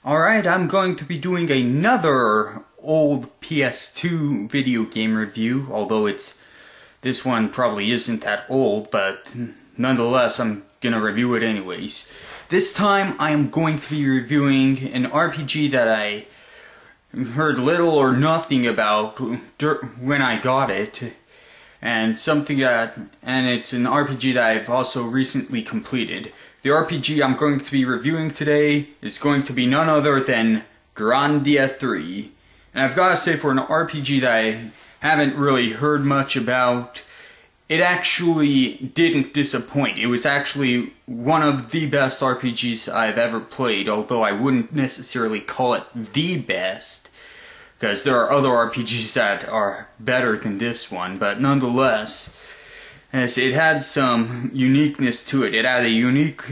Alright, I'm going to be doing another old PS2 video game review, although this one probably isn't that old, but nonetheless I'm gonna review it anyways. This time I am going to be reviewing an RPG that I heard little or nothing about when I got it, and it's an RPG that I've also recently completed. The RPG I'm going to be reviewing today is going to be none other than Grandia 3. And I've got to say, for an RPG that I haven't really heard much about, it actually didn't disappoint. It was actually one of the best RPGs I've ever played, although I wouldn't necessarily call it the best, because there are other RPGs that are better than this one, but nonetheless, as it had some uniqueness to it. It had a unique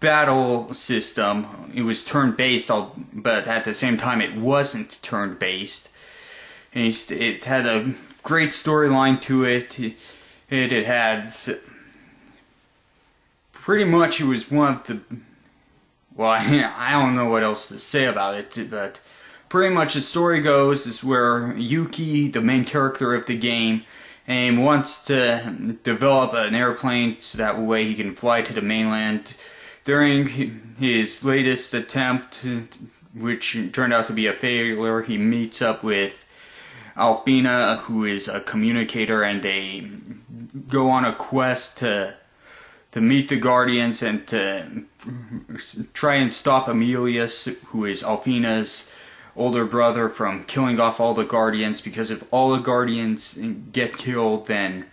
battle system. It was turn-based, but at the same time it wasn't turn-based. It had a great storyline to it. It had... Pretty much it was one of the... Well, I don't know what else to say about it, but pretty much the story goes is where Yuki, the main character of the game, and wants to develop an airplane so that way he can fly to the mainland. During his latest attempt, which turned out to be a failure, he meets up with Alfina, who is a communicator, and they go on a quest to meet the Guardians and to try and stop Emilius, who is Alfina's older brother, from killing off all the Guardians, because if all the Guardians get killed, then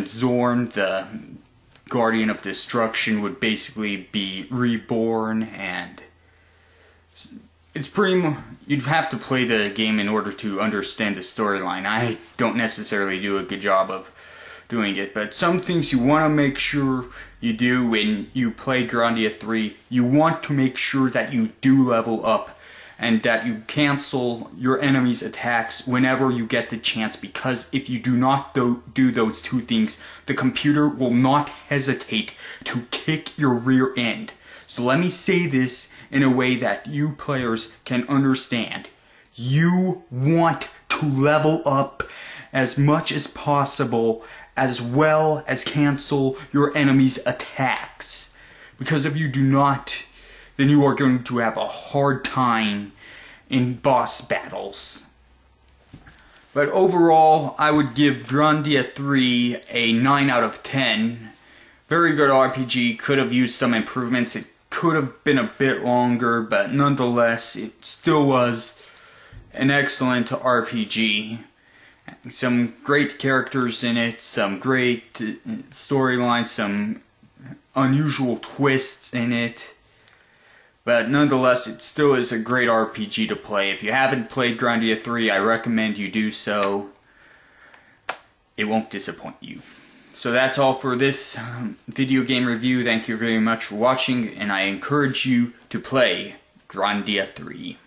Zorn, the Guardian of Destruction, would basically be reborn. And it's pretty much, you'd have to play the game in order to understand the storyline. I don't necessarily do a good job of doing it, but some things you want to make sure you do when you play Grandia 3, you want to make sure that you do level up, and that you cancel your enemy's attacks whenever you get the chance, because if you do not do those two things, the computer will not hesitate to kick your rear end. So let me say this in a way that you players can understand. You want to level up as much as possible, as well as cancel your enemy's attacks. Because if you do not, then you are going to have a hard time in boss battles. But overall, I would give Grandia 3 a 9 out of 10. Very good RPG, could have used some improvements. It could have been a bit longer, but nonetheless, it still was an excellent RPG. Some great characters in it, some great storyline, some unusual twists in it. But nonetheless, it still is a great RPG to play. If you haven't played Grandia 3, I recommend you do so. It won't disappoint you. So that's all for this video game review. Thank you very much for watching, and I encourage you to play Grandia 3.